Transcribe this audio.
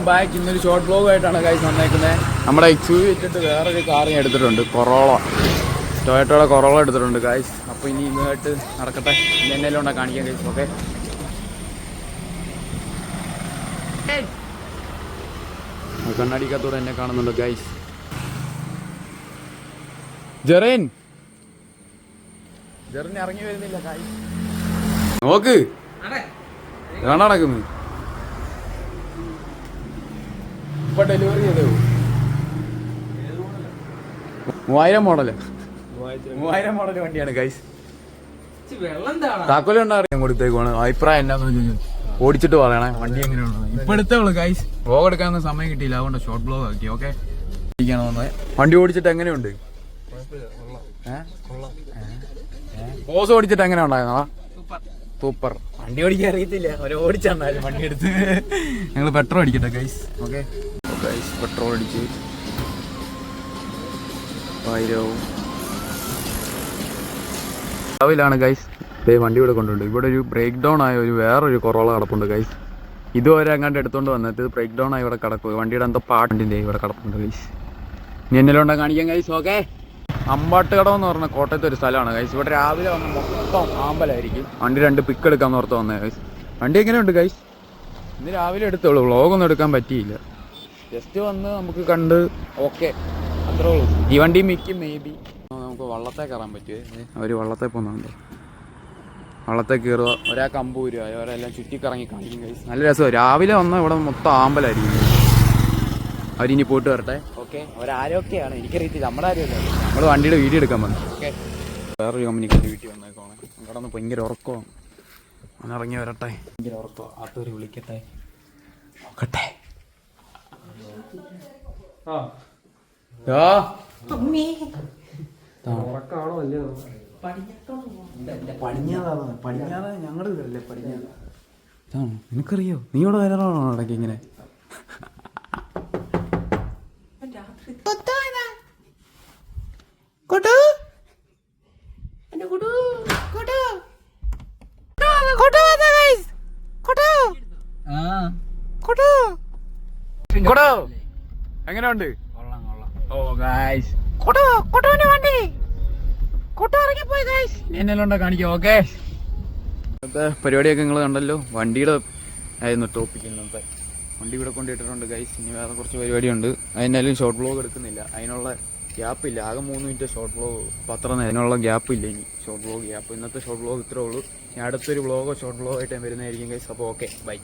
Back. ഇന്നൊരു short vlog ആയിട്ടാണ് guys വന്നേക്കുന്നത്. നമ്മുടെ XUV വെച്ചിട്ട് വേറൊരു കാർ ഞാൻ എടുത്തിട്ടുണ്ട്, കൊറോള, ടൊയോട്ടയുടെ കൊറോള എടുത്തിട്ടുണ്ട് ഗൈസ്. അപ്പോൾ ഇനി ഇന്നുമായിട്ട് നടക്കട്ടെ, ഇനി എന്തെങ്കിലും ഉണ്ടോ കാണിക്കാൻ ഗൈസ്. ഓക്കെ, കണ്ണാടിക്കകത്തൂടെ എന്നെ കാണുന്നുണ്ട് ഗൈസ്. ജെറിൻ ഇറങ്ങി വരുന്നില്ല ഗൈസ്. നോക്ക് നടക്കുന്നു. ഇപ്പൊ ഡെലിവറി ചെയ്തോ 3000 മോഡല് വണ്ടിയാണ് ഗൈസ്. താക്കോലുണ്ടാറിയാൻ കൊടുത്തേക്കുവാണ്. അഭിപ്രായം എന്നാന്ന് ചോദിച്ചു ഓടിച്ചിട്ട് പറയണേ വണ്ടി എങ്ങനെയാണ്. ഇപ്പൊ എടുത്തുള്ളൂ ഗൈസ്, വ്ലോഗ് എടുക്കാനൊന്നും സമയം കിട്ടിയില്ല, അതുകൊണ്ട് ഷോർട്ട് വ്ലോഗ് ആക്കി. ഓക്കെ, വണ്ടി ഓടിച്ചിട്ട് എങ്ങനെയുണ്ട്? ബോസ് ഓടിച്ചിട്ട് എങ്ങനെ ഉണ്ടായിരുന്നാ? സൂപ്പർ. വണ്ടി ഓടിക്കാൻ അറിയത്തില്ല, ഒരു ഓടിച്ചാൽ വണ്ടി എടുത്ത്. ഞങ്ങൾ പെട്രോൾ അടിക്കട്ടെ ഗൈസ്. ഓക്കെ ഗൈസ്, പെട്രോൾ അടിച്ച് 1000 രാവിലാണ് ഗൈസ്. വണ്ടി ഇവിടെ കൊണ്ടുണ്ട്. ഇവിടെ ഒരു ബ്രേക്ക് ഡൗൺ ആയ വേറൊരു കൊറോള കിടപ്പുണ്ട് ഗൈസ്. ഇതുവരെ അങ്ങാണ്ട് എടുത്തോണ്ട് വന്നിട്ട് ബ്രേക്ക് ഡൗൺ ആയി ഇവിടെ കിടക്കും. വണ്ടിയുടെ എന്തോ പാട്ടിൻ്റെ ഇവിടെ കിടപ്പുണ്ട് ഗൈസ്. ഇനി എന്തെങ്കിലും ഉണ്ടോ കാണിക്കാൻ ഗൈസ്. ഓക്കെ, അമ്പാട്ടുകടം എന്ന് പറഞ്ഞ കോട്ടയത്തെ ഒരു സ്ഥലമാണ് ഗൈസ്. ഇവിടെ രാവിലെ വന്ന് മൊത്തം ആമ്പലായിരിക്കും. വണ്ടി 2 പിക്ക് എടുക്കാമെന്ന് ഓർത്ത് വന്നേ ഗൈസ്. വണ്ടി എങ്ങനെയുണ്ട് ഗൈസ്? ഇന്ന് രാവിലെ എടുത്തോളൂ, വ്ളോഗൊന്നും എടുക്കാൻ പറ്റിയില്ല. ജസ്റ്റ് വന്ന് നമുക്ക് കണ്ട് ഓക്കെ, അത്രേ ഉള്ളൂ. ഈ വണ്ടി മിക്കും മേ ബി നമുക്ക് വള്ളത്തെ കയറാൻ പറ്റുമേ. അവർ വള്ളത്തെ പോകുന്നുണ്ട്. വള്ളത്തെ കയറുക, ഒരാൾക്ക് 50 രൂപ, അവരെല്ലാം ചുറ്റിക്കറങ്ങി കാണിക്കും ഗൈസ്. നല്ല രസമാണ്. രാവിലെ വന്നാൽ ഇവിടെ മൊത്തം ആമ്പലായിരിക്കും. അവരിനി പോയിട്ട് വരട്ടെ. ഓക്കെ, അവരാരൊക്കെയാണ് എനിക്കറിയത്തില്ല, നമ്മുടെ ആരുമല്ല. നമ്മൾ വണ്ടിയുടെ വീഡിയോ എടുക്കാൻ വന്നു. ഓക്കെ, വേറൊരു കമ്പനിക്കാരുടെ വീട്ടിൽ വന്നേക്കോണേ. കടന്ന് ഭയങ്കര ഉറക്കമാണ്. അവനിറങ്ങി വരട്ടെ. ഭയങ്കര ഉറക്കമാണ്. ആത്തൊരു വിളിക്കട്ടെ, നോക്കട്ടെ. പടിഞ്ഞാറ് ഞങ്ങളുടെ വീടല്ലേ പടിഞ്ഞാറ്. നിനക്കറിയോ? നീ ഇവിടെ വരാറാണോ ഇടയ്ക്ക് ഇങ്ങനെ? എങ്ങനെയുണ്ട്? ഓ ഗൈസ്, എന്നെല്ലാം ഉണ്ടോ കാണിക്കാം. ഓക്കെ, ഇന്നത്തെ പരിപാടിയൊക്കെ നിങ്ങൾ കണ്ടല്ലോ. വണ്ടിയുടെ ആയിരുന്നു ടോപ്പിക് ഇന്നത്തെ. വണ്ടി ഇവിടെ കൊണ്ടിട്ടിട്ടുണ്ട് ഗൈസ്. ഇനി വേറെ കുറച്ച് പരിപാടിയുണ്ട്. അതിനാലും ഷോർട്ട് വ്ലോഗ് എടുക്കുന്നില്ല, അതിനുള്ള ഗ്യാപ്പില്ല. ആകെ 3 മിനിറ്റ് ഷോർട്ട് വ്ലോഗ്, പത്രം അതിനുള്ള ഗ്യാപ്പില്ല. ഇനി ഷോർട്ട് വ്ലോഗ് ഗ്യാപ്പ്. ഇന്നത്തെ ഷോർട്ട് വ്ലോഗ് ഇത്രേ ഉള്ളൂ. ഇനി അടുത്തൊരു വ്ലോഗോ ഷോർട്ട് വ്ലോഗായിട്ട് വരുന്നതായിരിക്കും ഗൈസ്. അപ്പോൾ ഓക്കെ, ബൈ.